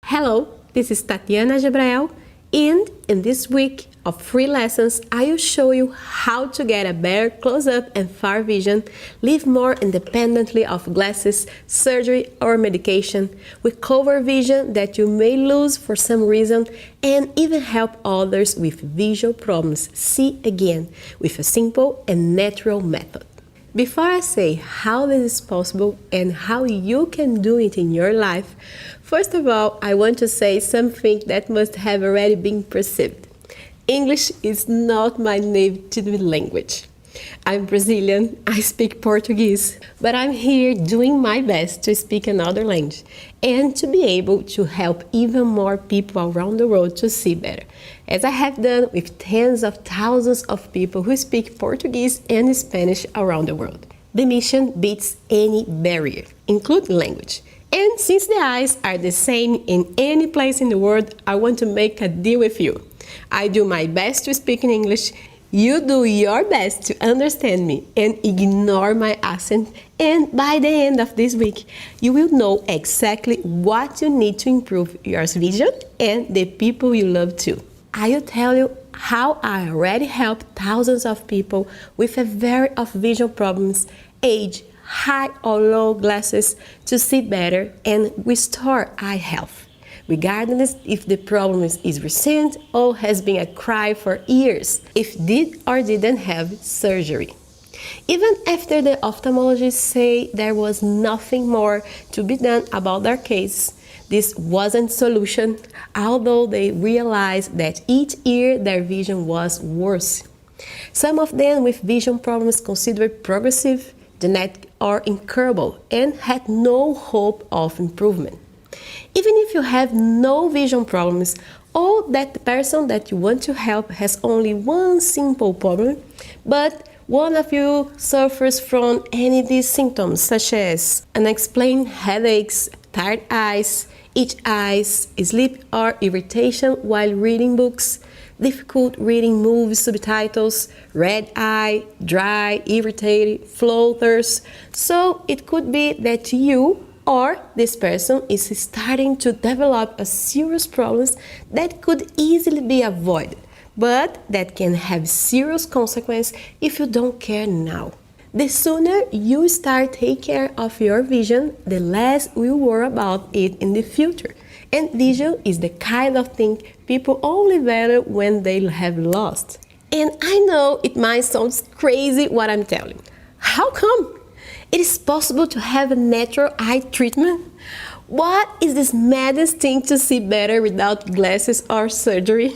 Hello, this is Tatiana Jabrael, and in this week of free lessons, I will show you how to get a better close-up and far vision, live more independently of glasses, surgery, or medication, with cover vision that you may lose for some reason, and even help others with visual problems see again with a simple and natural method. Before I say how this is possible and how you can do it in your life, first of all, I want to say something that must have already been perceived. English is not my native language. I'm Brazilian, I speak Portuguese, but I'm here doing my best to speak another language and to be able to help even more people around the world to see better, as I have done with tens of thousands of people who speak Portuguese and Spanish around the world. The mission beats any barrier, including language. And since the eyes are the same in any place in the world, I want to make a deal with you. I do my best to speak in English. You do your best to understand me and ignore my accent, and by the end of this week, you will know exactly what you need to improve your vision and the people you love too. I will tell you how I already helped thousands of people with a variety of visual problems, age, high or low glasses, to see better and restore eye health, regardless if the problem is recent or has been a cry for years, if did or didn't have surgery. Even after the ophthalmologists say there was nothing more to be done about their case, this wasn't solution, although they realized that each year their vision was worse. Some of them with vision problems considered progressive, genetic or incurable, and had no hope of improvement. Even if you have no vision problems, or that the person that you want to help has only one simple problem, but one of you suffers from any of these symptoms, such as unexplained headaches, tired eyes, itchy eyes, sleep or irritation while reading books, difficult reading movie subtitles, red eye, dry, irritated, floaters. So it could be that you or this person is starting to develop a serious problems that could easily be avoided, but that can have serious consequences if you don't care now. The sooner you start taking care of your vision, the less we worry about it in the future. And vision is the kind of thing people only value when they have lost. And I know it might sound crazy what I'm telling. How come? It is possible to have a natural eye treatment? What is this maddest thing to see better without glasses or surgery?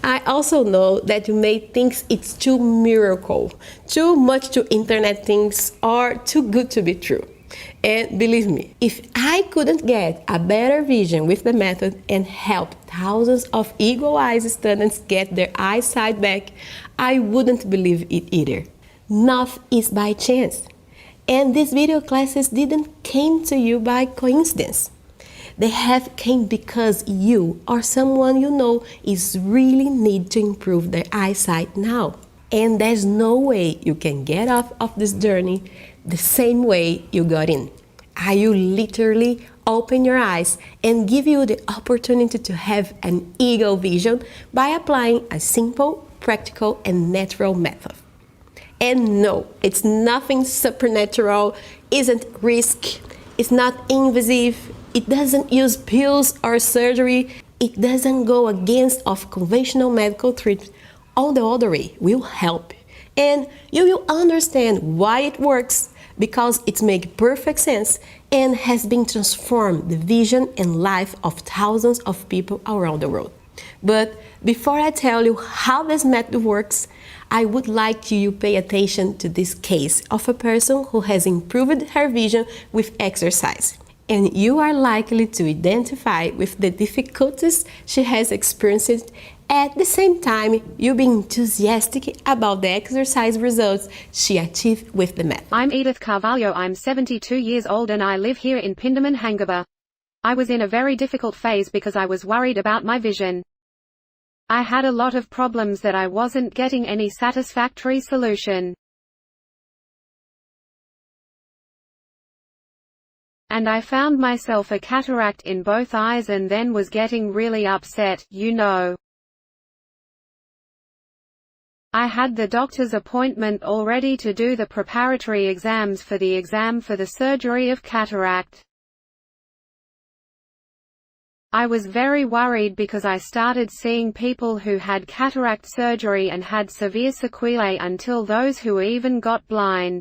I also know that you may think it's too miracle, too much to internet things, or too good to be true. And believe me, if I couldn't get a better vision with the method and help thousands of eagle eyes students get their eyesight back, I wouldn't believe it either. Nothing is by chance. And these video classes didn't came to you by coincidence. They have came because you or someone you know is really need to improve their eyesight now. And there's no way you can get off of this journey the same way you got in. I will literally open your eyes and give you the opportunity to have an eagle vision by applying a simple, practical, and natural method. And no, it's nothing supernatural, isn't risk, it's not invasive, it doesn't use pills or surgery, it doesn't go against of conventional medical treatment. On the other way, will help. And you will understand why it works, because it makes perfect sense and has been transformed the vision and life of thousands of people around the world. But before I tell you how this method works, I would like you to pay attention to this case of a person who has improved her vision with exercise. And you are likely to identify with the difficulties she has experienced. At the same time, you'll be enthusiastic about the exercise results she achieved with the method. I'm Edith Carvalho. I'm 72 years old and I live here in Pindamonhangaba. Hangaba. I was in a very difficult phase because I was worried about my vision. I had a lot of problems that I wasn't getting any satisfactory solution. And I found myself a cataract in both eyes and then was getting really upset, you know. I had the doctor's appointment already to do the preparatory exams for the exam for the surgery of cataract. I was very worried because I started seeing people who had cataract surgery and had severe sequelae until those who even got blind.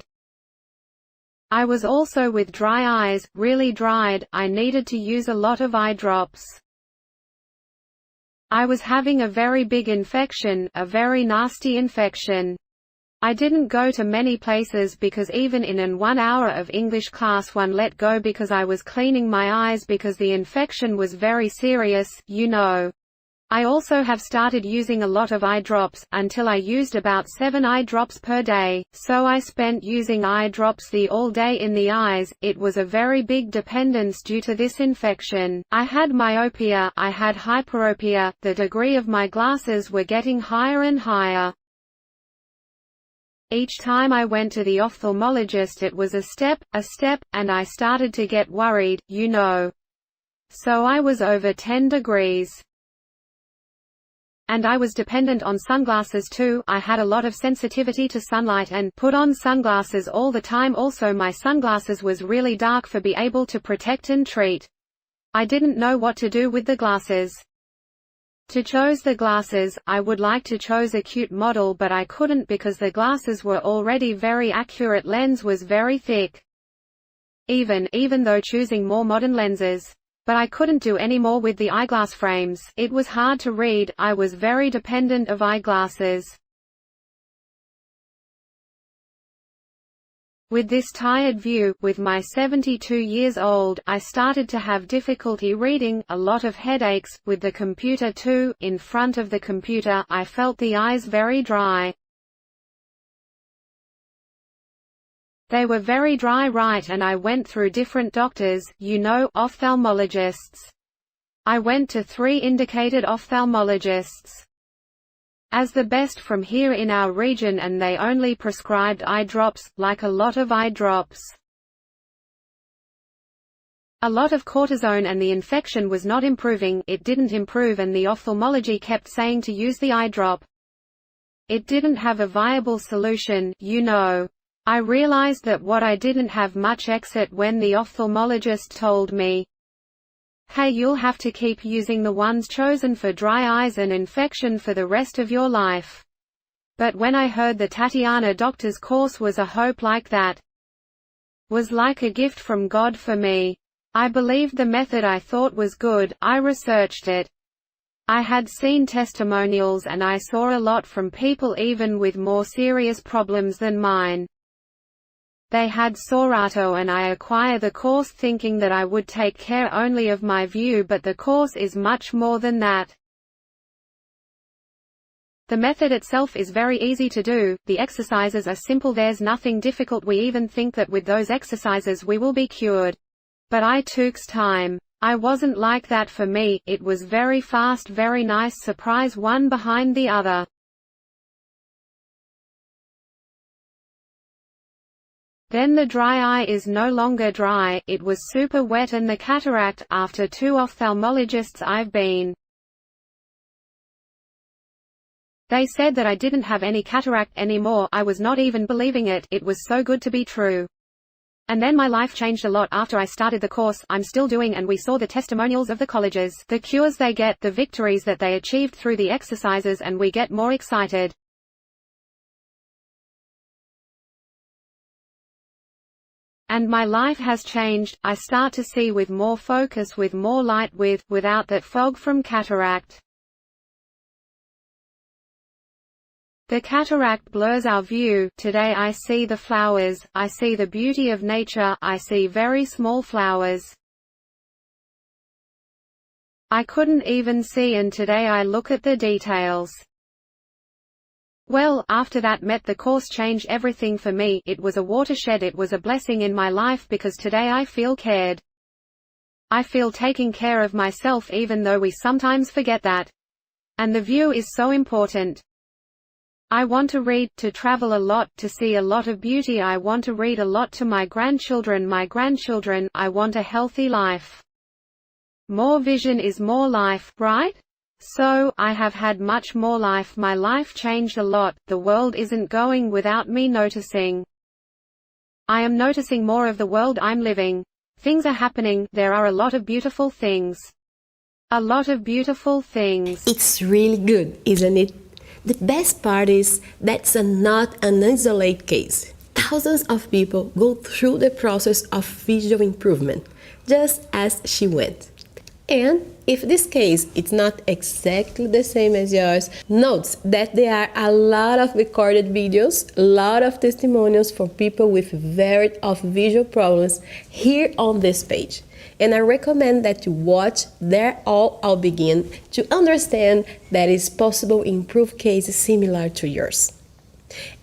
I was also with dry eyes, really dried. I needed to use a lot of eye drops. I was having a very big infection, a very nasty infection. I didn't go to many places because even in 1 hour of English class one let go because I was cleaning my eyes because the infection was very serious, you know. I also have started using a lot of eye drops, until I used about 7 eye drops per day, so I spent using eye drops all day in the eyes. It was a very big dependence due to this infection. I had myopia, I had hyperopia, the degree of my glasses were getting higher and higher. Each time I went to the ophthalmologist it was a step, and I started to get worried, you know. So I was over 10 degrees. And I was dependent on sunglasses too. I had a lot of sensitivity to sunlight and put on sunglasses all the time. Also my sunglasses was really dark for be able to protect and treat. I didn't know what to do with the glasses. To choose the glasses, I would like to choose a cute model but I couldn't because the glasses were already very accurate, lens was very thick. Even though choosing more modern lenses. But I couldn't do any more with the eyeglass frames. It was hard to read. I was very dependent of eyeglasses. With this tired view, with my 72 years old, I started to have difficulty reading, a lot of headaches, with the computer too. In front of the computer, I felt the eyes very dry. They were very dry, right, and I went through different doctors, you know, ophthalmologists. I went to 3 indicated ophthalmologists as the best from here in our region, and they only prescribed eye drops, like a lot of eye drops. A lot of cortisone, and the infection was not improving. It didn't improve and the ophthalmology kept saying to use the eye drop. It didn't have a viable solution, you know. I realized that what I didn't have much exit when the ophthalmologist told me, "Hey, you'll have to keep using the ones chosen for dry eyes and infection for the rest of your life." But when I heard the Tatiana doctor's course was a hope like that, was like a gift from God for me. I believed the method, I thought was good, I researched it. I had seen testimonials and I saw a lot from people even with more serious problems than mine. They had Sorato and I acquire the course thinking that I would take care only of my view, but the course is much more than that. The method itself is very easy to do, the exercises are simple, there's nothing difficult. We even think that with those exercises we will be cured. But I took's time. I wasn't like that for me, it was very fast, very nice surprise, one behind the other. Then the dry eye is no longer dry, it was super wet, and the cataract, after 2 ophthalmologists I've been. They said that I didn't have any cataract anymore. I was not even believing it, it was so good to be true. And then my life changed a lot after I started the course I'm still doing, and we saw the testimonials of the colleges, the cures they get, the victories that they achieved through the exercises, and we get more excited. And my life has changed. I start to see with more focus, with more light, without that fog from cataract. The cataract blurs our view. Today I see the flowers, I see the beauty of nature, I see very small flowers. I couldn't even see, and today I look at the details. Well, after that met the course changed everything for me. It was a watershed, it was a blessing in my life because today I feel cared. I feel taking care of myself even though we sometimes forget that. And the view is so important. I want to read, to travel a lot, to see a lot of beauty. I want to read a lot to my grandchildren. I want a healthy life. More vision is more life, right? So, I have had much more life. My life changed a lot. The world isn't going without me noticing. I am noticing more of the world I'm living. Things are happening. There are a lot of beautiful things. A lot of beautiful things. It's really good, isn't it? The best part is that's not an isolated case. Thousands of people go through the process of visual improvement, just as she went. And if this case is not exactly the same as yours, note that there are a lot of recorded videos, a lot of testimonials from people with variety of visual problems here on this page. And I recommend that you watch There All Begin to understand that it's possible to improve cases similar to yours.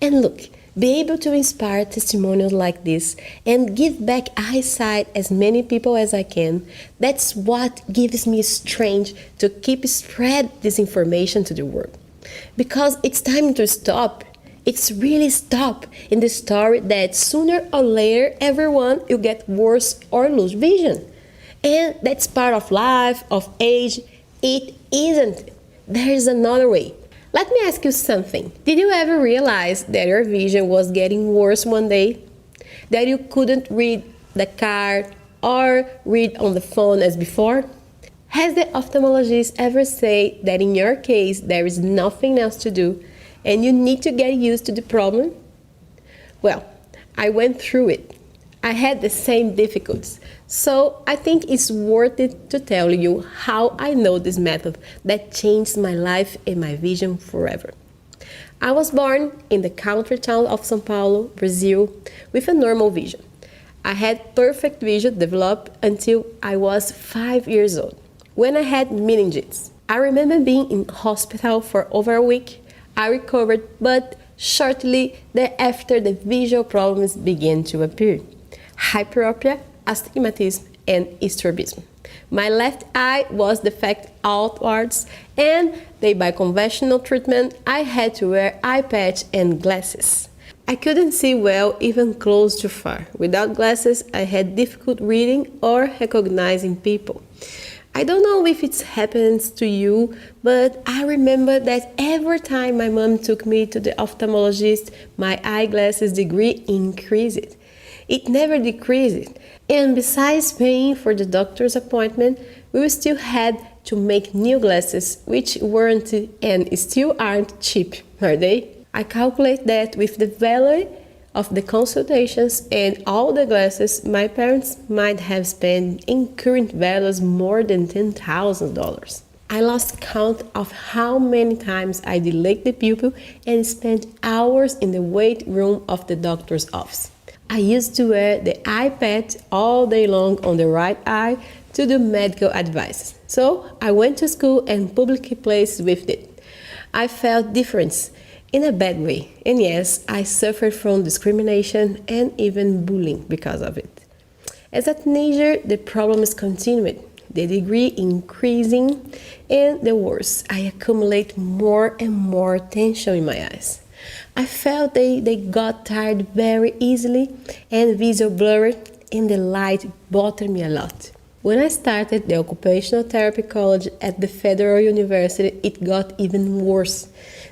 And look, be able to inspire testimonials like this and give back eyesight as many people as I can, that's what gives me strength to keep spread this information to the world. Because it's time to stop. It's really stop in the story that sooner or later everyone will get worse or lose vision. And that's part of life, of age. It isn't. There is another way. Let me ask you something. Did you ever realize that your vision was getting worse one day? That you couldn't read the card or read on the phone as before? Has the ophthalmologist ever said that in your case there is nothing else to do and you need to get used to the problem? Well, I went through it. I had the same difficulties, so I think it's worth it to tell you how I know this method that changed my life and my vision forever. I was born in the country town of São Paulo, Brazil, with a normal vision. I had perfect vision developed until I was 5 years old, when I had meningitis. I remember being in hospital for over a week. I recovered, but shortly thereafter the visual problems began to appear. Hyperopia, astigmatism, and strabism. My left eye was defect outwards, and by conventional treatment, I had to wear eye patch and glasses. I couldn't see well even close to far. Without glasses, I had difficult reading or recognizing people. I don't know if it happens to you, but I remember that every time my mom took me to the ophthalmologist, my eyeglasses degree increased. It never decreased, and besides paying for the doctor's appointment, we still had to make new glasses, which weren't and still aren't cheap, are they? I calculate that with the value of the consultations and all the glasses, my parents might have spent in current values more than $10,000. I lost count of how many times I delayed the pupil and spent hours in the wait room of the doctor's office. I used to wear the iPad all day long on the right eye to do medical advice. So I went to school and public places with it. I felt difference in a bad way. And yes, I suffered from discrimination and even bullying because of it. As a teenager, the problems continued, the degree increasing, and the worse, I accumulate more and more tension in my eyes. I felt they got tired very easily and visual blurred, and the light bothered me a lot. When I started the occupational therapy college at the Federal University, it got even worse.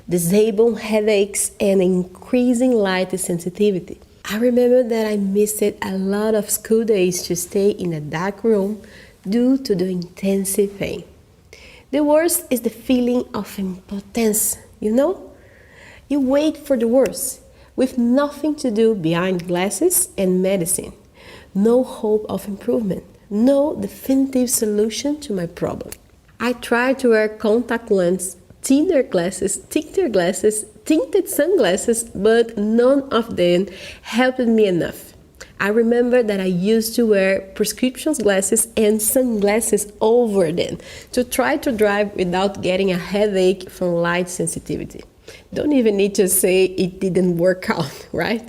Disabling headaches and increasing light sensitivity. I remember that I missed a lot of school days to stay in a dark room due to the intensive pain. The worst is the feeling of impotence, you know? You wait for the worst, with nothing to do behind glasses and medicine. No hope of improvement, no definitive solution to my problem. I tried to wear contact lenses, tinted glasses, tinted sunglasses, but none of them helped me enough. I remember that I used to wear prescription glasses and sunglasses over them to try to drive without getting a headache from light sensitivity. Don't even need to say it didn't work out, right?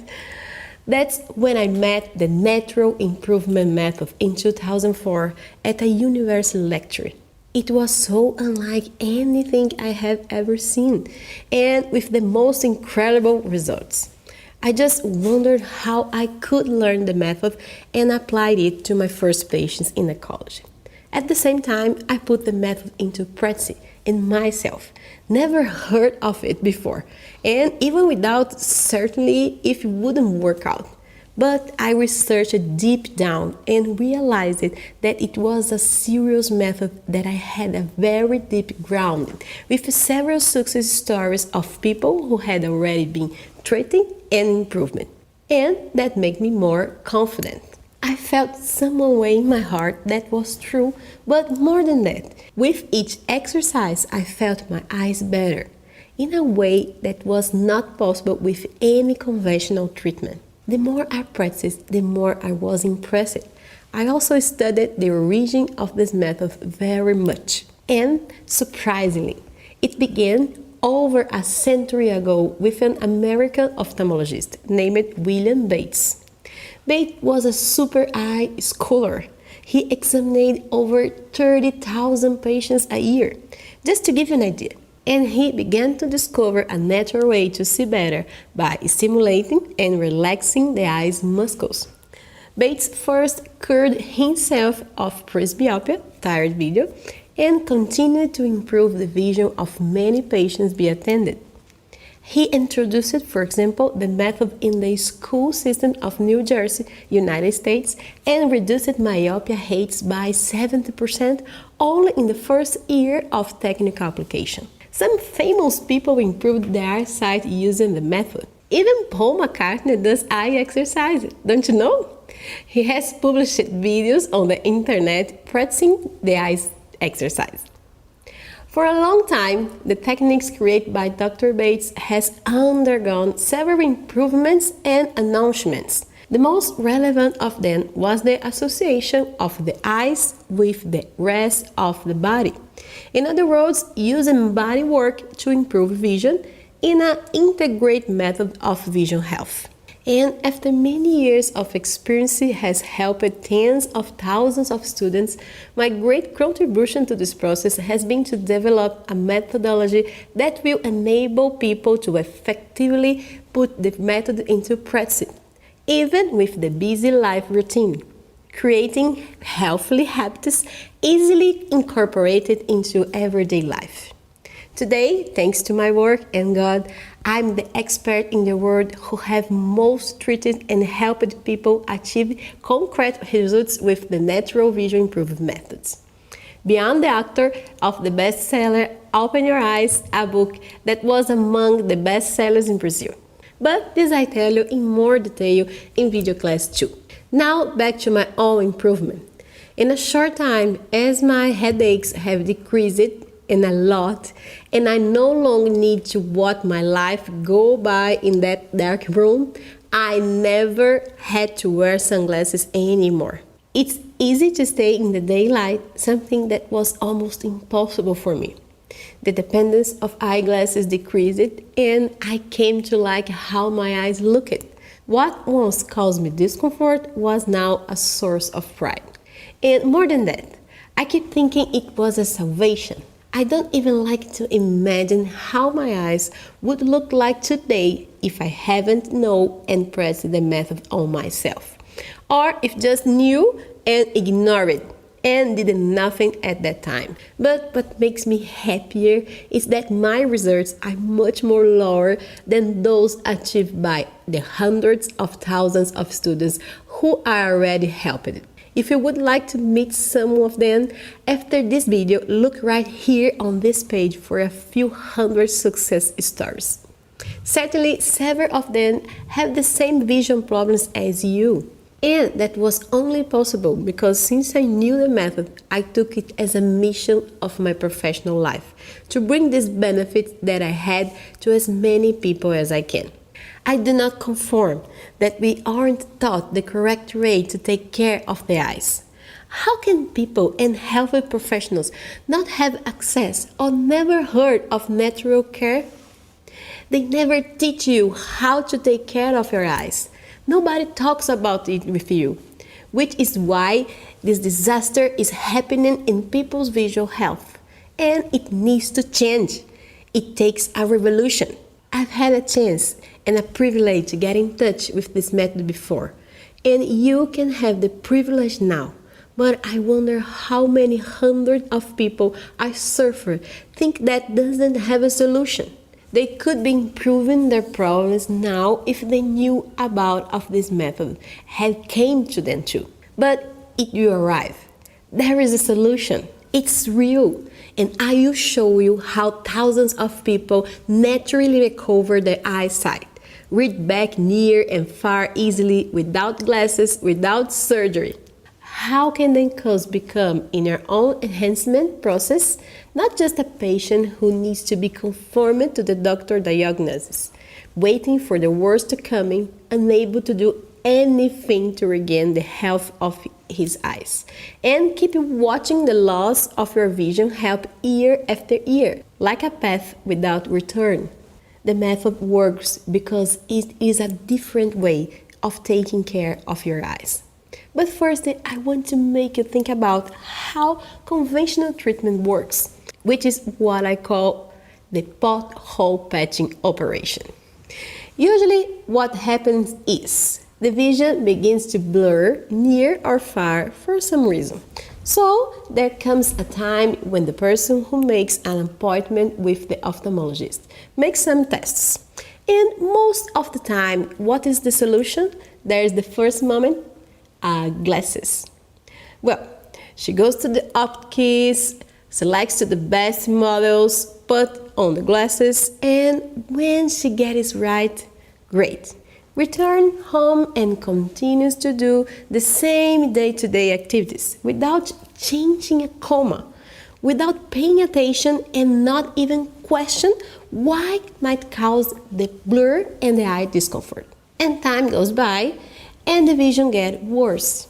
That's when I met the Natural Improvement Method in 2004 at a university lecture. It was so unlike anything I have ever seen, and with the most incredible results. I just wondered how I could learn the method and applied it to my first patients in the college. At the same time, I put the method into practice in myself. Never heard of it before, and even without certainly if it wouldn't work out. But I researched deep down and realized that it was a serious method that I had a very deep grounding, with several success stories of people who had already been treating and improvement. And that made me more confident. I felt some way in my heart that was true, but more than that, with each exercise I felt my eyes better, in a way that was not possible with any conventional treatment. The more I practiced, the more I was impressed. I also studied the origin of this method very much. And surprisingly, it began over a century ago with an American ophthalmologist named William Bates. Bates was a super eye scholar. He examined over 30,000 patients a year. Just to give you an idea. And he began to discover a natural way to see better by stimulating and relaxing the eye's muscles. Bates first cured himself of presbyopia, tired vision, and continued to improve the vision of many patients he attended. He introduced, for example, the method in the school system of New Jersey, United States, and reduced myopia rates by 70% only in the first year of technical application. Some famous people improved their eyesight using the method. Even Paul McCartney does eye exercise, don't you know? He has published videos on the internet practicing the eye exercise. For a long time, the techniques created by Dr. Bates has undergone several improvements and announcements. The most relevant of them was the association of the eyes with the rest of the body. In other words, using body work to improve vision in an integrated method of vision health. And after many years of experience has helped tens of thousands of students, my great contribution to this process has been to develop a methodology that will enable people to effectively put the method into practice, even with the busy life routine, creating healthy habits easily incorporated into everyday life. Today, thanks to my work and God, I'm the expert in the world who have most treated and helped people achieve concrete results with the natural vision improvement methods. Beyond the author of the bestseller Open Your Eyes, a book that was among the bestsellers in Brazil. But this I tell you in more detail in video class 2. Now back to my own improvement. In a short time, as my headaches have decreased and a lot, and I no longer need to watch my life go by in that dark room, I never had to wear sunglasses anymore. It's easy to stay in the daylight, something that was almost impossible for me. The dependence of eyeglasses decreased, and I came to like how my eyes looked. What once caused me discomfort was now a source of pride. And more than that, I keep thinking it was a salvation. I don't even like to imagine how my eyes would look like today if I haven't known and pressed the method on myself. Or if just knew and ignored it and did nothing at that time. But what makes me happier is that my results are much more lower than those achieved by the hundreds of thousands of students who are already helped. If you would like to meet some of them, after this video, look right here on this page for a few hundred success stories. Certainly, several of them have the same vision problems as you. And that was only possible because since I knew the method, I took it as a mission of my professional life to bring these benefits that I had to as many people as I can. I do not conform that we aren't taught the correct way to take care of the eyes. How can people and health professionals not have access or never heard of natural care? They never teach you how to take care of your eyes. Nobody talks about it with you. which is why this disaster is happening in people's visual health. And it needs to change. It takes a revolution. I've had a chance and a privilege to get in touch with this method before, and you can have the privilege now. But I wonder how many hundreds of people I surfer think that doesn't have a solution. They could be improving their problems now if they knew about of this method had came to them too. But it will arrive. There is a solution. It's real. And I will show you how thousands of people naturally recover their eyesight, read back near and far easily without glasses, without surgery. How can the cause become in our own enhancement process, not just a patient who needs to be conformed to the doctor diagnosis, waiting for the worst to come in, unable to do anything to regain the health of his eyes, and keep watching the loss of your vision help year after year, like a path without return. The method works because it is a different way of taking care of your eyes. But first, I want to make you think about how conventional treatment works, which is what I call the pothole patching operation. Usually, what happens is the vision begins to blur near or far for some reason. So, there comes a time when the person who makes an appointment with the ophthalmologist makes some tests. And most of the time, what is the solution? There is the first moment, glasses. Well, she goes to the optician, selects to the best models, put on the glasses, and when she gets it right, great. Return home and continues to do the same day-to-day activities without changing a comma, without paying attention and not even question what might cause the blur and the eye discomfort. And time goes by and the vision gets worse.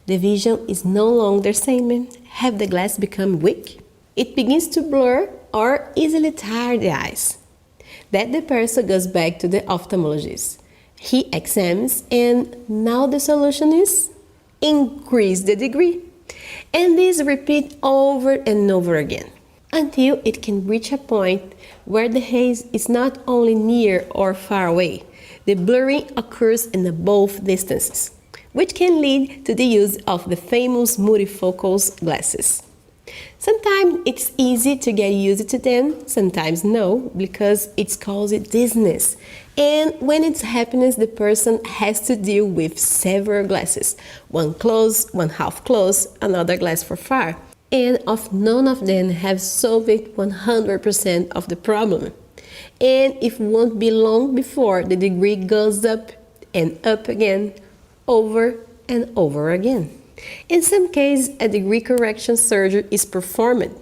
The vision is no longer the same. Have the glass become weak? It begins to blur or easily tire the eyes. Then the person goes back to the ophthalmologist. He examines, and now the solution is increase the degree. And this repeats over and over again until it can reach a point where the haze is not only near or far away. The blurring occurs in both distances, which can lead to the use of the famous multifocal glasses. Sometimes it's easy to get used to them, sometimes no, because it's called dizziness. And when it's happens, the person has to deal with several glasses, one close, one half close, another glass for far. And none of them have solved 100% of the problem. And it won't be long before the degree goes up and up again, over and over again. In some cases, a degree correction surgery is performed,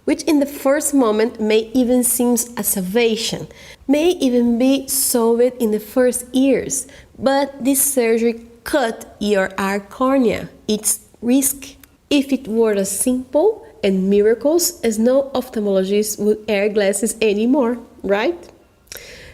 which in the first moment may even seem a salvation, may even be solved in the first years, but this surgery cut your eye cornea. It's risk. If it were as simple and miracles as no ophthalmologist would wear glasses anymore, right?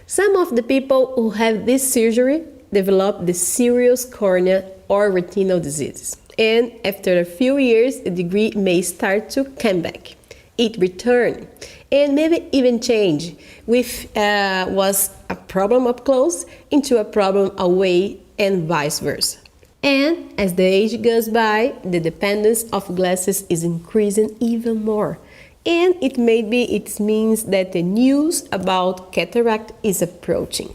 Some of the people who have this surgery develop the serious cornea or retinal diseases. And after a few years, the degree may start to come back. It return and maybe even change, which was a problem up close into a problem away and vice versa. And as the age goes by, the dependence of glasses is increasing even more. And it means that the news about cataract is approaching.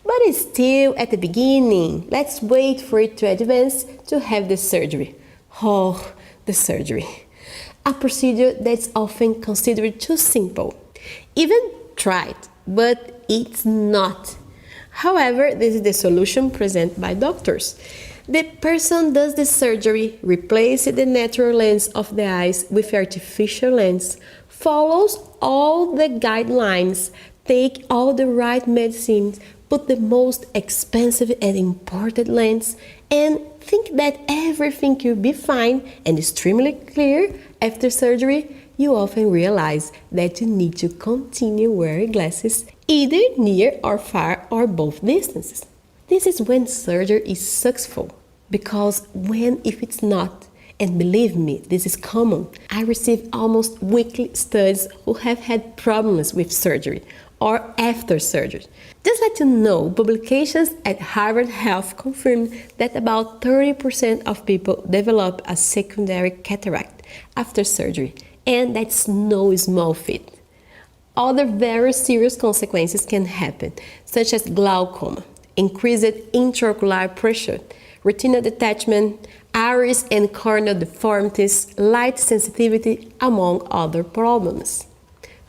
But it's still at the beginning. Let's wait for it to advance to have the surgery. Oh, the surgery. A procedure that's often considered too simple. Even tried, but it's not. However, this is the solution presented by doctors. The person does the surgery, replaces the natural lens of the eyes with artificial lens, follows all the guidelines, take all the right medicines, put the most expensive and imported lens, and think that everything will be fine and extremely clear after surgery, you often realize that you need to continue wearing glasses either near or far or both distances. This is when surgery is successful, Because if it's not, and believe me, this is common, I receive almost weekly studies who have had problems with surgery or after surgery. Just let you know, publications at Harvard Health confirm that about 30% of people develop a secondary cataract after surgery, and that's no small feat. Other very serious consequences can happen, such as glaucoma, increased intraocular pressure, retinal detachment, iris and corneal deformities, light sensitivity, among other problems.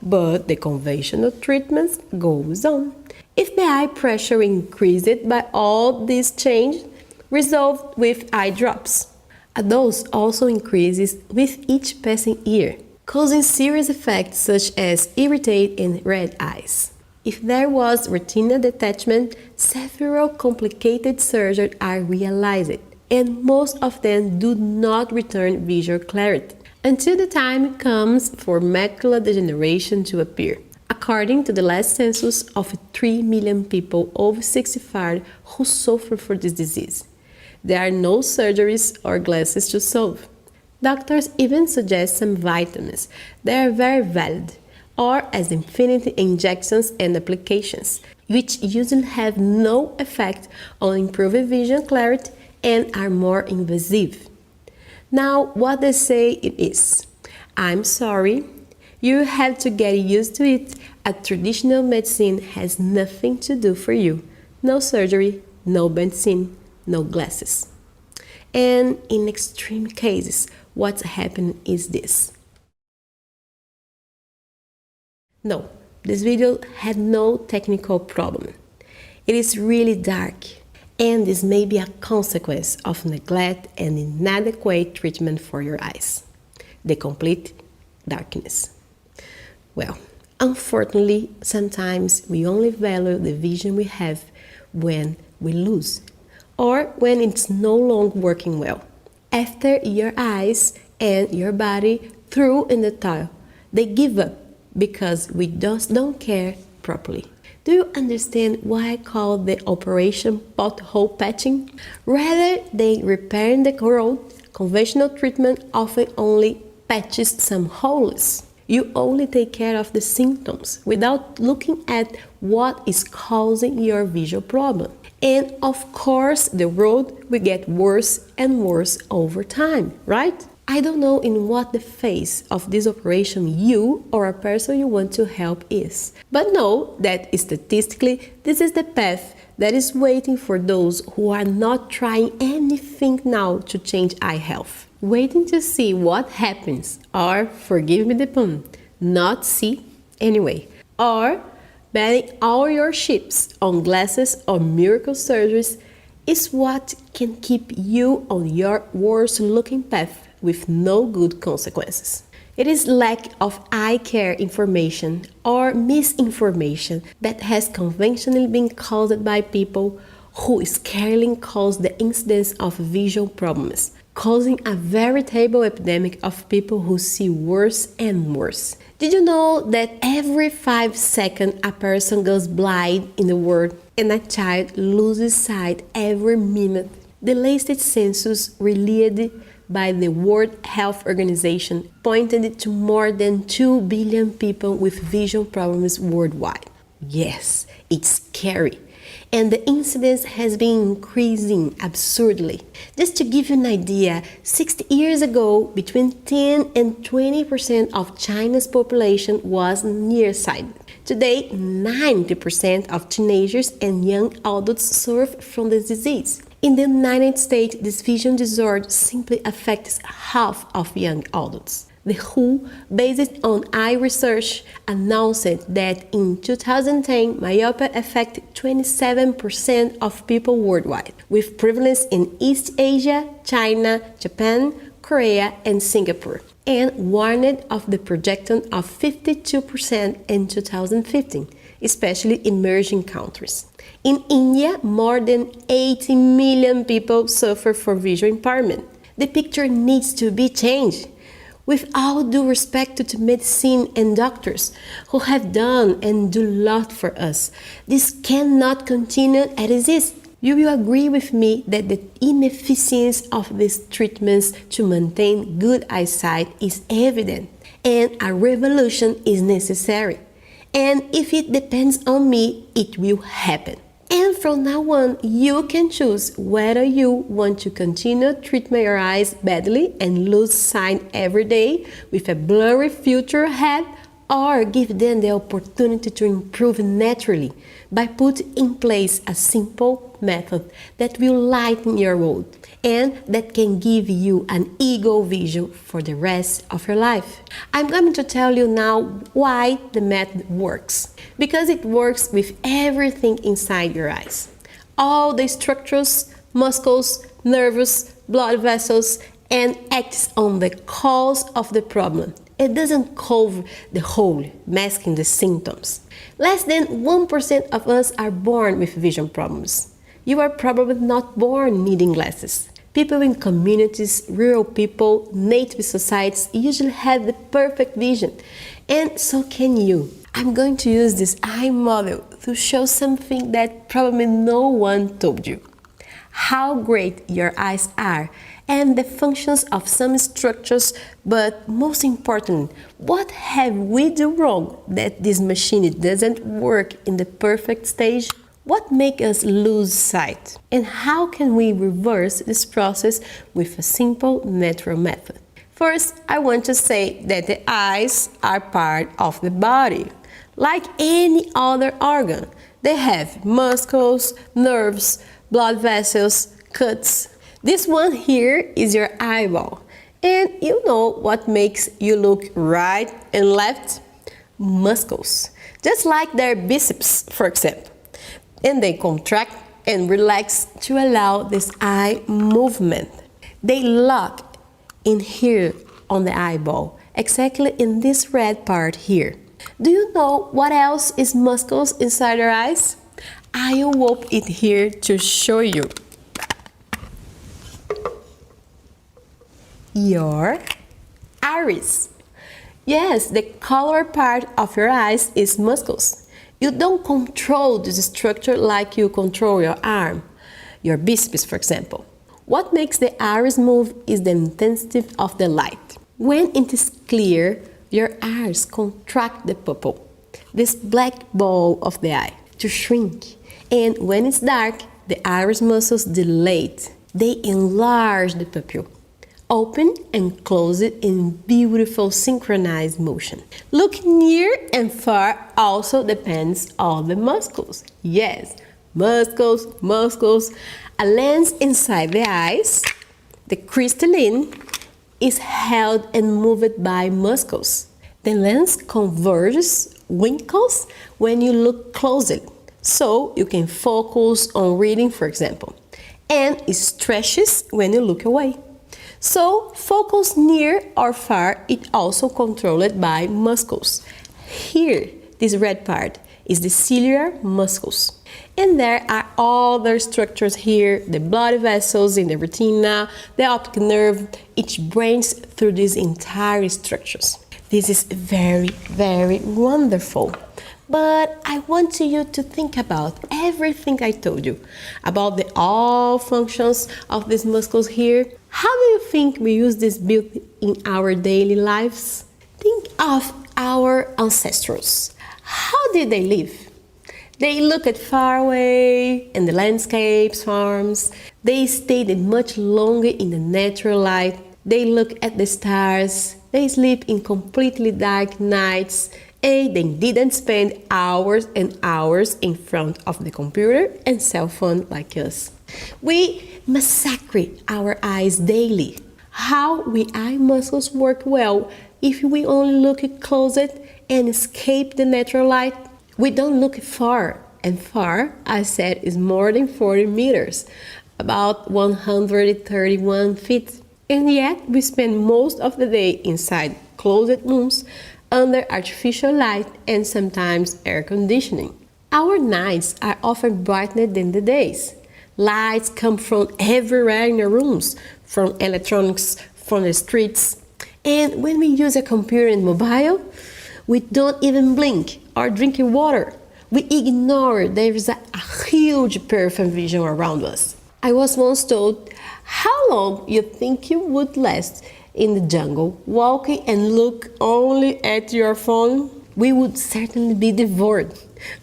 But the conventional treatments goes on. If the eye pressure increased by all these changes, resolved with eye drops. A dose also increases with each passing year, causing serious effects such as irritate and red eyes. If there was retinal detachment, several complicated surgeries are realized, and most of them do not return visual clarity until the time comes for macular degeneration to appear. According to the last census of 3 million people over 65 who suffer from this disease, there are no surgeries or glasses to solve. Doctors even suggest some vitamins that are very valid, or as infinity injections and applications, which usually have no effect on improving vision clarity and are more invasive. Now, what they say it is, I'm sorry, you have to get used to it. A traditional medicine has nothing to do for you. No surgery, no medicine, no glasses. And in extreme cases, what's happening is this. No, this video had no technical problem. It is really dark, and this may be a consequence of neglect and inadequate treatment for your eyes. The complete darkness. Well, unfortunately, sometimes we only value the vision we have when we lose, or when it's no longer working well. After your eyes and your body threw in the towel, they give up because we just don't care properly. Do you understand why I call the operation pothole patching? Rather than repairing the road, conventional treatment often only patches some holes. You only take care of the symptoms without looking at what is causing your visual problem. And of course, the road will get worse and worse over time, right? I don't know in what the phase of this operation you or a person you want to help is, but know that statistically this is the path that is waiting for those who are not trying anything now to change eye health, waiting to see what happens, or, forgive me the pun, not see anyway, or betting all your chips on glasses or miracle surgeries is what can keep you on your worst looking path with no good consequences. It is lack of eye care information or misinformation that has conventionally been caused by people who scarcely cause the incidence of visual problems, causing a veritable epidemic of people who see worse and worse. Did you know that every 5 seconds a person goes blind in the world and a child loses sight every minute? The latest census released by the World Health Organization pointed to more than 2 billion people with vision problems worldwide. Yes, it's scary. And the incidence has been increasing absurdly. Just to give you an idea, 60 years ago, between 10 and 20% of China's population was nearsighted. Today, 90% of teenagers and young adults suffer from the disease. In the United States, this vision disorder simply affects half of young adults. The WHO, based on eye research, announced that in 2010, myopia affected 27% of people worldwide, with prevalence in East Asia, China, Japan, Korea, and Singapore, and warned of the projection of 52% in 2015, especially in emerging countries. In India, more than 80 million people suffer from visual impairment. The picture needs to be changed. With all due respect to medicine and doctors who have done and do a lot for us, this cannot continue as it is. You will agree with me that the inefficiency of these treatments to maintain good eyesight is evident, and a revolution is necessary. And if it depends on me, it will happen. And from now on, you can choose whether you want to continue treating your eyes badly and lose sight every day with a blurry future ahead, or give them the opportunity to improve naturally by putting in place a simple method that will lighten your road and that can give you an eagle vision for the rest of your life. I'm going to tell you now why the method works. Because it works with everything inside your eyes. All the structures, muscles, nerves, blood vessels, and acts on the cause of the problem. It doesn't cover the whole, masking the symptoms. Less than 1% of us are born with vision problems. You are probably not born needing glasses. People in communities, rural people, native societies usually have the perfect vision, and so can you. I'm going to use this eye model to show something that probably no one told you. How great your eyes are and the functions of some structures, but most important, what have we done wrong that this machine doesn't work in the perfect stage? What makes us lose sight? And how can we reverse this process with a simple natural method? First, I want to say that the eyes are part of the body. Like any other organ, they have muscles, nerves, blood vessels, cuts. This one here is your eyeball. And you know what makes you look right and left? Muscles. Just like their biceps, for example. And they contract and relax to allow this eye movement. They lock in here on the eyeball, exactly in this red part here. Do you know what else is muscles inside your eyes? I'll open it here to show you. Your iris. Yes, the color part of your eyes is muscles. You don't control this structure like you control your arm, your biceps, for example. What makes the iris move is the intensity of the light. When it is clear, your eyes contract the pupil, this black ball of the eye, to shrink. And when it's dark, the iris muscles dilate. They enlarge the pupil. Open and close it in beautiful synchronized motion. Looking near and far also depends on the muscles. Yes, muscles. A lens inside the eyes, the crystalline, is held and moved by muscles. The lens converges wrinkles when you look closely, so you can focus on reading, for example, and it stretches when you look away. So, focus near or far is also controlled by muscles. Here, this red part is the ciliary muscles. And there are other structures here, the blood vessels in the retina, the optic nerve, each branches through these entire structures. This is very, very wonderful. But I want you to think about everything I told you, about the all functions of these muscles here. How do you think we use this built in our daily lives? Think of our ancestors. How did they live? They looked far away in the landscapes, farms. They stayed much longer in the natural light. They look at the stars. They sleep in completely dark nights. And they didn't spend hours and hours in front of the computer and cell phone like us. We massacre our eyes daily. How we eye muscles work well if we only look close and escape the natural light? We don't look far, and far, I said, is more than 40 meters, about 131 feet. And yet, we spend most of the day inside closed rooms, under artificial light and sometimes air conditioning. Our nights are often brighter than the days. Lights come from everywhere in the rooms, from electronics, from the streets. And when we use a computer and mobile, we don't even blink or drink water. We ignore there is a huge peripheral vision around us. I was once told, how long you think you would last in the jungle, walking and look only at your phone? We would certainly be devoured,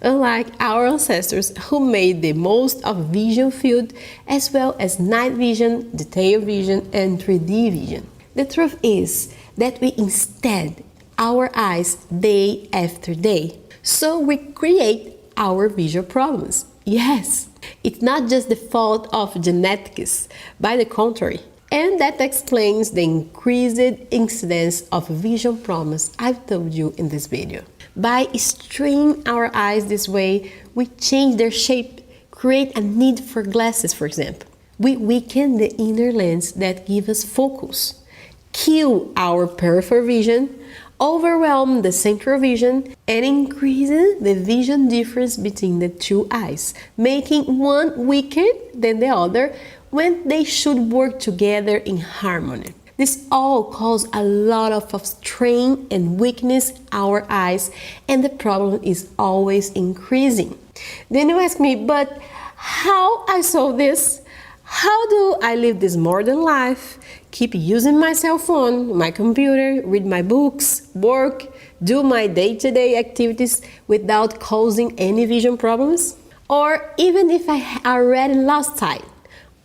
unlike our ancestors who made the most of vision field as well as night vision, detail vision, and 3D vision. The truth is that we instead our eyes day after day, so we create our visual problems. Yes, it's not just the fault of genetics, by the contrary. And that explains the increased incidence of vision problems I've told you in this video. By straining our eyes this way, we change their shape, create a need for glasses, for example. We weaken the inner lens that gives us focus, kill our peripheral vision, overwhelm the central vision, and increases the vision difference between the two eyes, making one weaker than the other when they should work together in harmony. This all causes a lot of strain and weakness in our eyes, and the problem is always increasing. Then you ask me, but how I solve this? How do I live this modern life, keep using my cell phone, my computer, read my books, work, do my day-to-day activities without causing any vision problems? Or even if I already lost sight,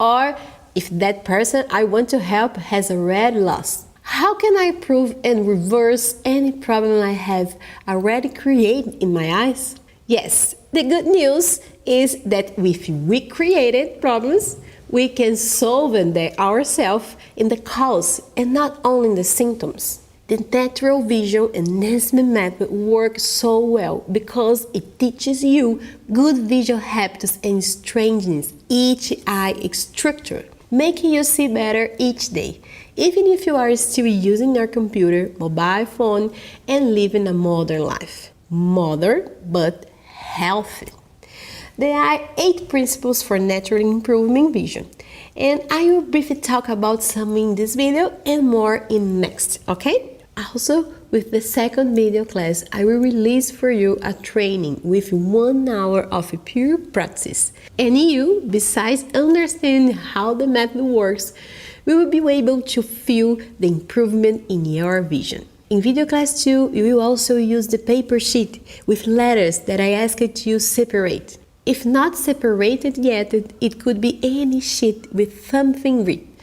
or if that person I want to help has already lost, how can I improve and reverse any problem I have already created in my eyes? Yes, the good news is that if we created problems, we can solve them ourselves in the cause and not only in the symptoms. The natural vision enhancement method works so well because it teaches you good visual habits and strengthens each eye structure, making you see better each day, even if you are still using your computer, mobile phone, and living a modern life. Modern, but healthy. There are 8 principles for naturally improving vision, and I will briefly talk about some in this video and more in next, okay? Also, with the second video class, I will release for you a training with 1 hour of pure practice. And you, besides understanding how the method works, will be able to feel the improvement in your vision. In video class 2, you will also use the paper sheet with letters that I asked you separate. If not separated yet, it could be any sheet with something written.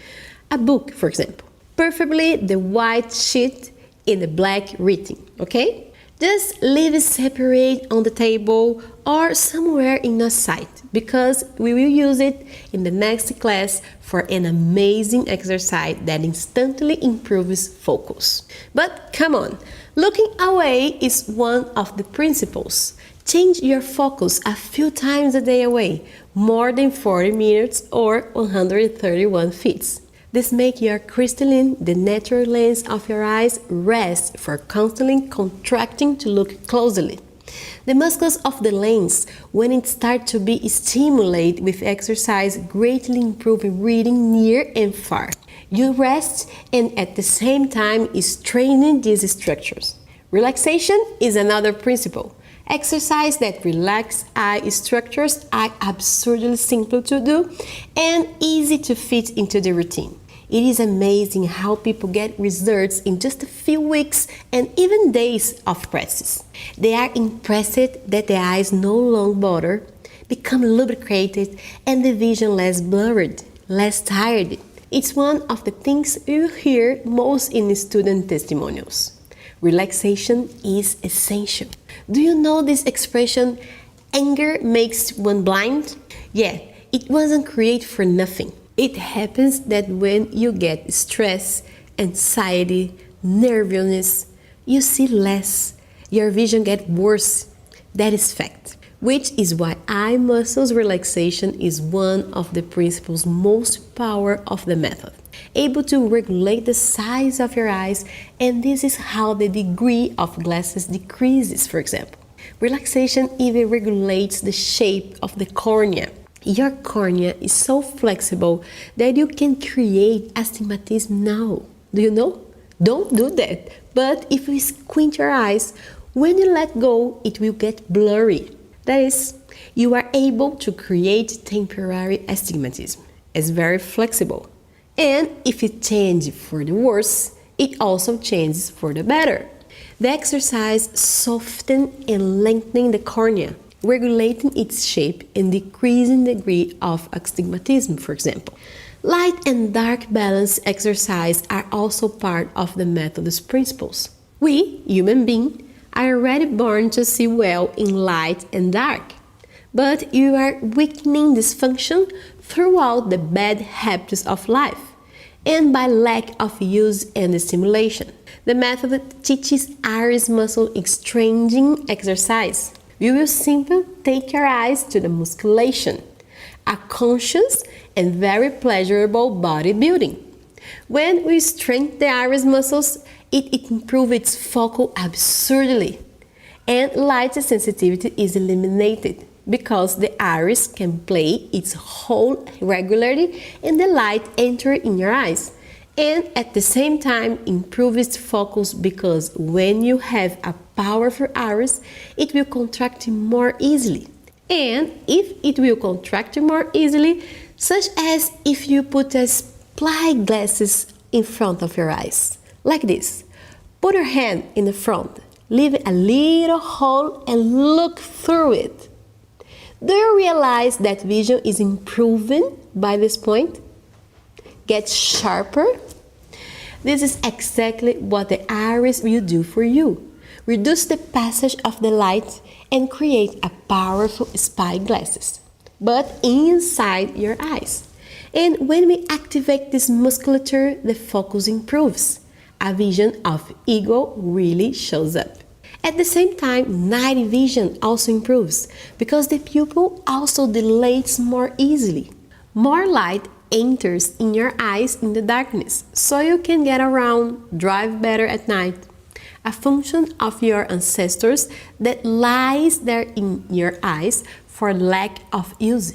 A book, for example. Preferably the white sheet in the black writing, okay? Just leave it separate on the table or somewhere in your sight because we will use it in the next class for an amazing exercise that instantly improves focus. But come on, looking away is one of the principles. Change your focus a few times a day away, more than 40 minutes or 131 feet. This makes your crystalline, the natural lens of your eyes, rest for constantly contracting to look closely. The muscles of the lens, when it starts to be stimulated with exercise, greatly improve reading near and far. You rest and at the same time straining these structures. Relaxation is another principle. Exercise that relax eye structures are absurdly simple to do and easy to fit into the routine. It is amazing how people get results in just a few weeks and even days of practice. They are impressed that the eyes no longer bother, become lubricated, and the vision less blurred, less tired. It's one of the things you hear most in student testimonials. Relaxation is essential. Do you know this expression, anger makes one blind? Yeah, it wasn't created for nothing. It happens that when you get stress, anxiety, nervousness, you see less. Your vision gets worse. That is fact. Which is why eye muscles relaxation is one of the principles most power of the method. Able to regulate the size of your eyes, and this is how the degree of glasses decreases, for example. Relaxation even regulates the shape of the cornea. Your cornea is so flexible that you can create astigmatism now. Do you know? Don't do that. But if you squint your eyes, when you let go, it will get blurry. That is, you are able to create temporary astigmatism. It's very flexible. And if it changes for the worse, it also changes for the better. The exercise softens and lengthens the cornea, regulating its shape and decreasing the degree of astigmatism, for example. Light and dark balance exercise are also part of the method's principles. We, human beings, are already born to see well in light and dark, but you are weakening this function throughout the bad habits of life and by lack of use and stimulation. The method teaches iris muscle exchanging exercise. We will simply take your eyes to the musculation, a conscious and very pleasurable bodybuilding. When we strengthen the iris muscles, it improves its focal absurdly, and light sensitivity is eliminated because the iris can play its whole regularly and the light enters in your eyes, and at the same time improve its focus because when you have a powerful iris, it will contract more easily. And if it will contract more easily, such as if you put a spy glasses in front of your eyes, like this. Put your hand in the front, leave a little hole and look through it. Do you realize that vision is improving by this point? Gets sharper? This is exactly what the iris will do for you. Reduce the passage of the light and create a powerful spy glasses, but inside your eyes. And when we activate this musculature, the focus improves. A vision of eagle really shows up. At the same time, night vision also improves because the pupil also dilates more easily. More light enters in your eyes in the darkness, so you can get around, drive better at night. A function of your ancestors that lies there in your eyes for lack of use.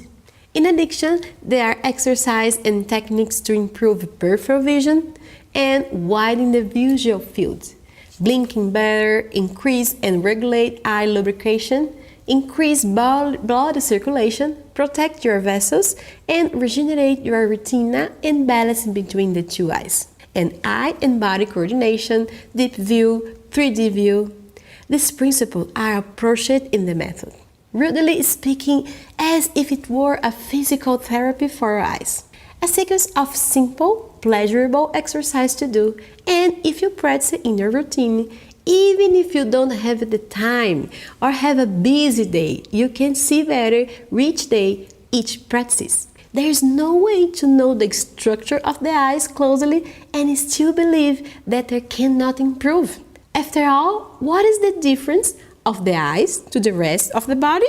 In addition, there are exercises and techniques to improve peripheral vision and widen the visual field. Blinking better, increase and regulate eye lubrication, increase blood circulation, protect your vessels, and regenerate your retina and balance between the two eyes. And eye and body coordination, deep view, 3D view. These principles are approached in the method, rudely speaking, as if it were a physical therapy for your eyes. A sequence of simple, pleasurable exercise to do, and if you practice it in your routine, even if you don't have the time or have a busy day, you can see better each day, each practice. There is no way to know the structure of the eyes closely and still believe that they cannot improve. After all, what is the difference of the eyes to the rest of the body?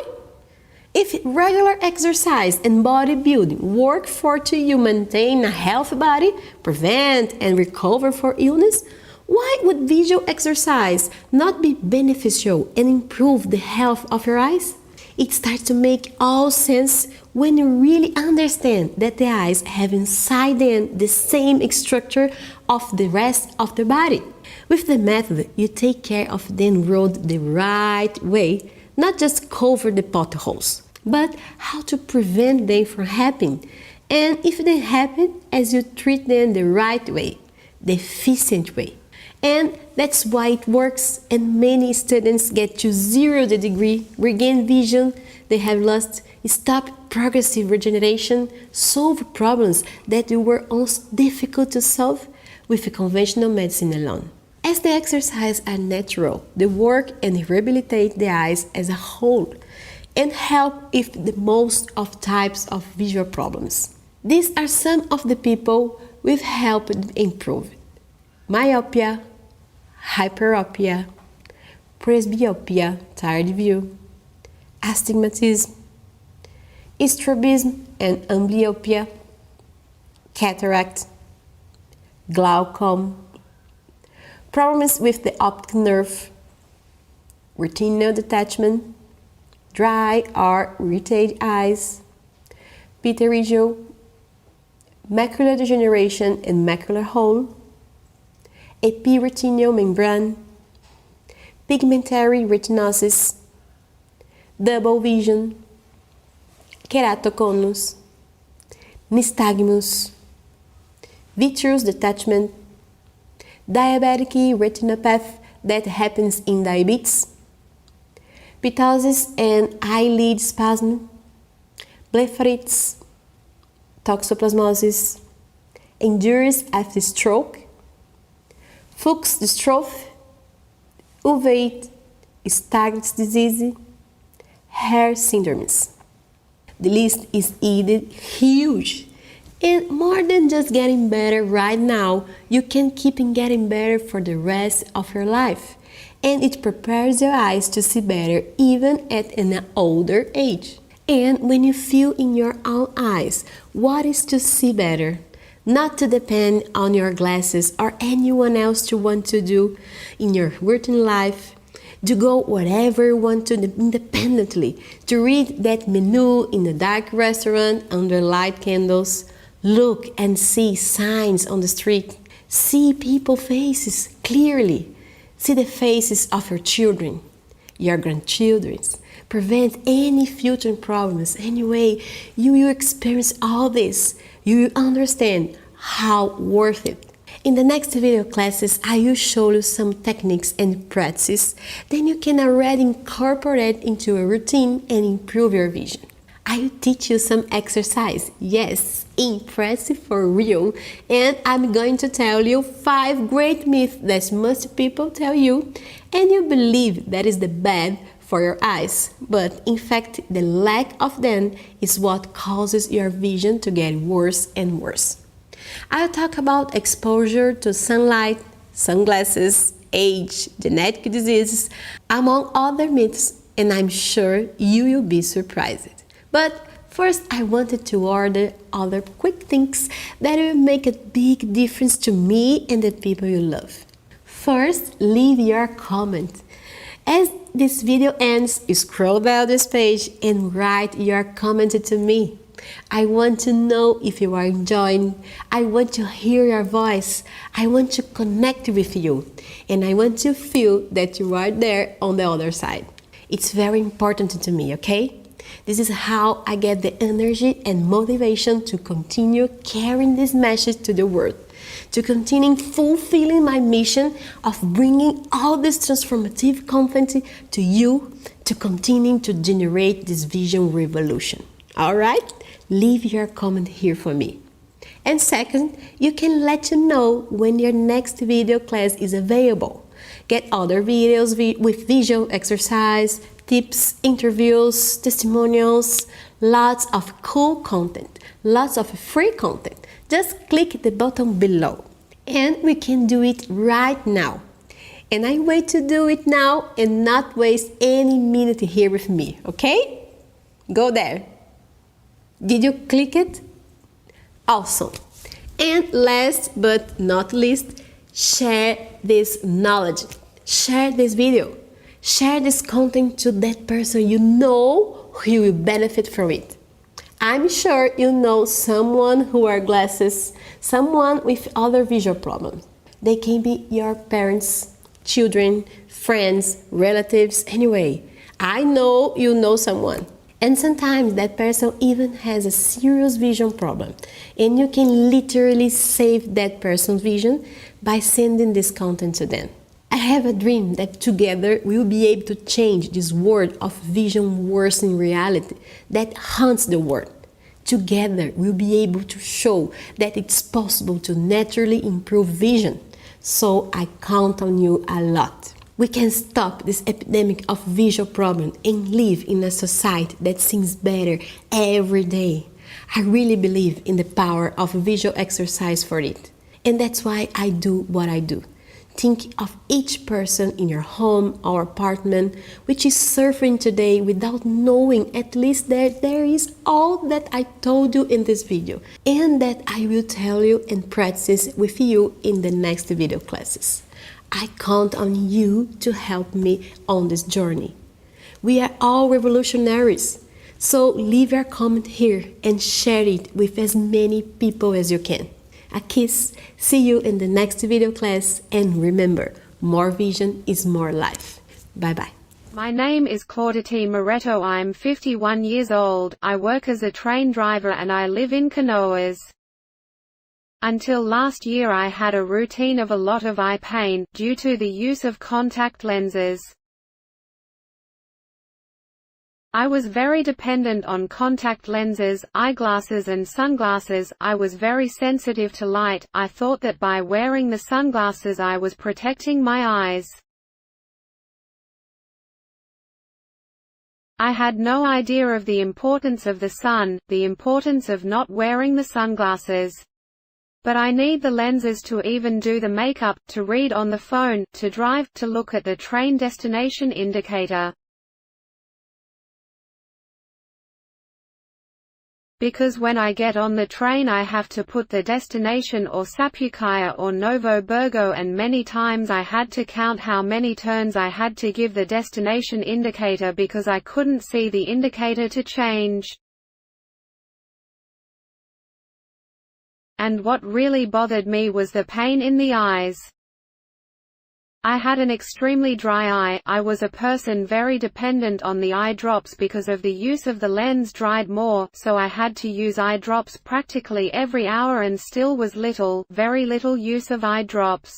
If regular exercise and bodybuilding work for you maintain a healthy body, prevent and recover from illness, why would visual exercise not be beneficial and improve the health of your eyes? It starts to make all sense when you really understand that the eyes have inside them the same structure of the rest of the body. With the method, you take care of them road the right way, not just cover the potholes, but how to prevent them from happening. And if they happen, as you treat them the right way, the efficient way. And that's why it works, and many students get to 0 degree, regain vision they have lost, stop progressive regeneration, solve problems that were once difficult to solve with conventional medicine alone. As the exercises are natural, they work and rehabilitate the eyes as a whole and help with the most of types of visual problems. These are some of the people we've helped improve: myopia, hyperopia, presbyopia, tired view, astigmatism, strabism and amblyopia, cataract, glaucoma, problems with the optic nerve, retinal detachment, dry or irritated eyes, pterygium, macular degeneration and macular hole, epiretinal membrane, pigmentary retinosis, double vision, keratoconus, nystagmus, vitreous detachment, diabetic retinopathy that happens in diabetes, ptosis and eyelid spasm, blepharitis, toxoplasmosis, injuries after stroke, Fuchs dystrophy, uveitis, Stargardt disease, hair syndromes. The list is indeed huge. And more than just getting better right now, you can keep on getting better for the rest of your life. And it prepares your eyes to see better even at an older age. And when you feel in your own eyes what is to see better, not to depend on your glasses or anyone else to want to do in your routine life, to go whatever you want to independently, to read that menu in a dark restaurant under light candles, look and see signs on the street, see people's faces clearly, see the faces of your children, your grandchildren, prevent any future problems. Anyway, you will experience all this. You will understand how worth it. In the next video classes, I will show you some techniques and practices that you can already incorporate into a routine and improve your vision. I will teach you some exercise, yes, impressive for real, and I'm going to tell you 5 great myths that most people tell you, and you believe that is the bad for your eyes, but in fact the lack of them is what causes your vision to get worse and worse. I'll talk about exposure to sunlight, sunglasses, age, genetic diseases, among other myths, and I'm sure you will be surprised. But first, I wanted to order other quick things that will make a big difference to me and the people you love. First, leave your comment. As this video ends, scroll down this page and write your comment to me. I want to know if you are enjoying. I want to hear your voice. I want to connect with you. And I want to feel that you are there on the other side. It's very important to me, okay? This is how I get the energy and motivation to continue carrying this message to the world, to continue fulfilling my mission of bringing all this transformative content to you, to continue to generate this vision revolution. All right? Leave your comment here for me. And second, you can let you know when your next video class is available. Get other videos with visual exercise, tips, interviews, testimonials, lots of cool content, lots of free content. Just click the button below. And we can do it right now. And I wait to do it now and not waste any minute here with me, okay? Go there. Did you click it? Awesome. And last but not least, share this knowledge. Share this video. Share this content to that person you know who will benefit from it. I'm sure you know someone who wears glasses, someone with other visual problems. They can be your parents, children, friends, relatives, anyway. I know you know someone. And sometimes that person even has a serious vision problem. And you can literally save that person's vision by sending this content to them. I have a dream that together we will be able to change this world of vision worsening reality that haunts the world. Together we'll be able to show that it's possible to naturally improve vision. So I count on you a lot. We can stop this epidemic of visual problems and live in a society that seems better every day. I really believe in the power of visual exercise for it. And that's why I do what I do. Think of each person in your home or apartment which is suffering today without knowing at least that there is all that I told you in this video and that I will tell you and practice with you in the next video classes. I count on you to help me on this journey. We are all revolutionaries, so leave your comment here and share it with as many people as you can. A kiss, see you in the next video class, and remember, more vision is more life. Bye bye. My name is Claudette Moretto. I'm 51 years old, I work as a train driver and I live in Canoas. Until last year I had a routine of a lot of eye pain, due to the use of contact lenses. I was very dependent on contact lenses, eyeglasses and sunglasses. I was very sensitive to light. I thought that by wearing the sunglasses I was protecting my eyes. I had no idea of the importance of the sun, the importance of not wearing the sunglasses. But I need the lenses to even do the makeup, to read on the phone, to drive, to look at the train destination indicator. Because when I get on the train I have to put the destination or Sapucaia or Novo Burgo, and many times I had to count how many turns I had to give the destination indicator because I couldn't see the indicator to change. And what really bothered me was the pain in the eyes. I had an extremely dry eye. I was a person very dependent on the eye drops because of the use of the lens dried more, so I had to use eye drops practically every hour and still was very little use of eye drops.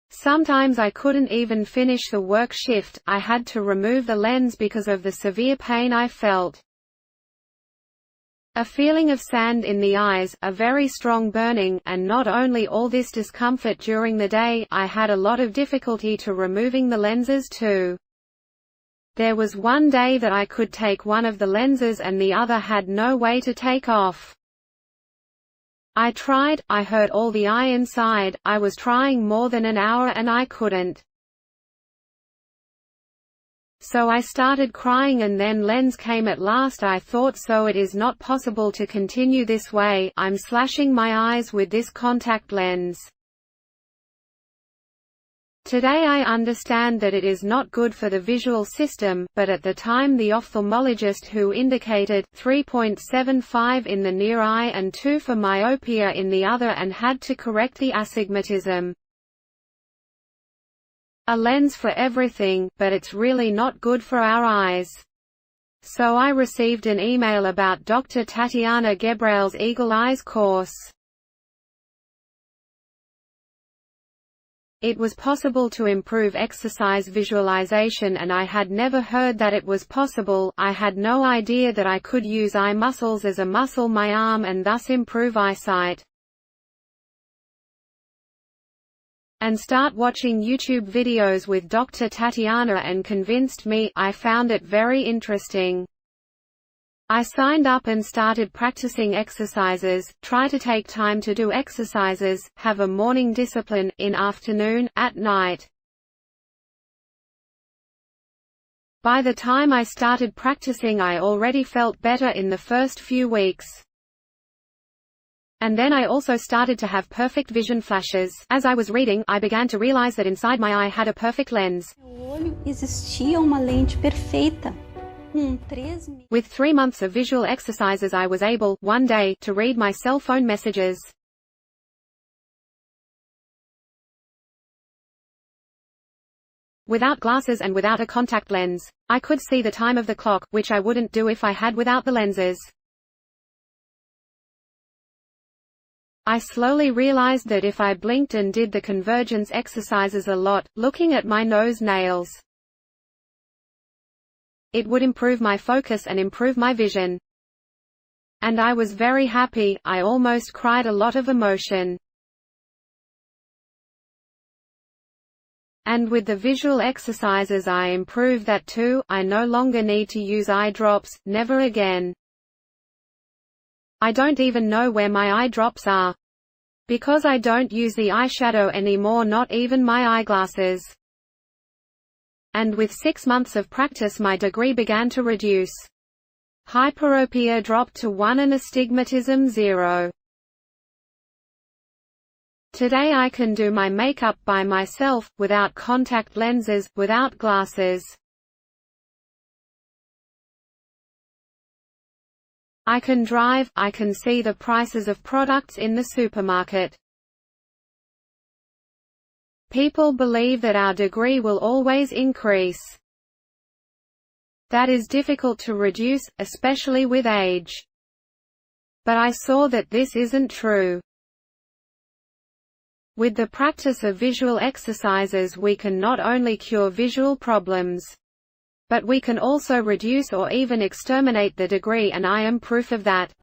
Sometimes I couldn't even finish the work shift. I had to remove the lens because of the severe pain I felt. A feeling of sand in the eyes, a very strong burning, and not only all this discomfort during the day, I had a lot of difficulty to removing the lenses too. There was one day that I could take one of the lenses and the other had no way to take off. I tried, I hurt all the eye inside, I was trying more than an hour and I couldn't. So I started crying and then lens came at last. I thought, so it is not possible to continue this way, I'm slashing my eyes with this contact lens. Today I understand that it is not good for the visual system, but at the time the ophthalmologist who indicated 3.75 in the near eye and 2 for myopia in the other and had to correct the astigmatism. A lens for everything, but it's really not good for our eyes. So I received an email about Dr. Tatiana Gebrale's Eagle Eyes course. It was possible to improve exercise visualization and I had never heard that it was possible. I had no idea that I could use eye muscles as a muscle my arm and thus improve eyesight. And start watching YouTube videos with Dr. Tatiana and convinced me. I found it very interesting. I signed up and started practicing exercises, try to take time to do exercises, have a morning discipline, in afternoon, at night. By the time I started practicing I already felt better in the first few weeks. And then I also started to have perfect vision flashes. As I was reading, I began to realize that inside my eye had a perfect lens. With 3 months of visual exercises I was able, one day, to read my cell phone messages. Without glasses and without a contact lens, I could see the time of the clock, which I wouldn't do if I had without the lenses. I slowly realized that if I blinked and did the convergence exercises a lot, looking at my nose nails, it would improve my focus and improve my vision. And I was very happy. I almost cried, a lot of emotion. And with the visual exercises I improved that too. I no longer need to use eye drops, never again. I don't even know where my eye drops are. Because I don't use the eyeshadow anymore, not even my eyeglasses. And with 6 months of practice my degree began to reduce. Hyperopia dropped to 1 and astigmatism 0. Today I can do my makeup by myself, without contact lenses, without glasses. I can drive, I can see the prices of products in the supermarket. People believe that our degree will always increase. That is difficult to reduce, especially with age. But I saw that this isn't true. With the practice of visual exercises we can not only cure visual problems, but we can also reduce or even exterminate the degree, and I am proof of that.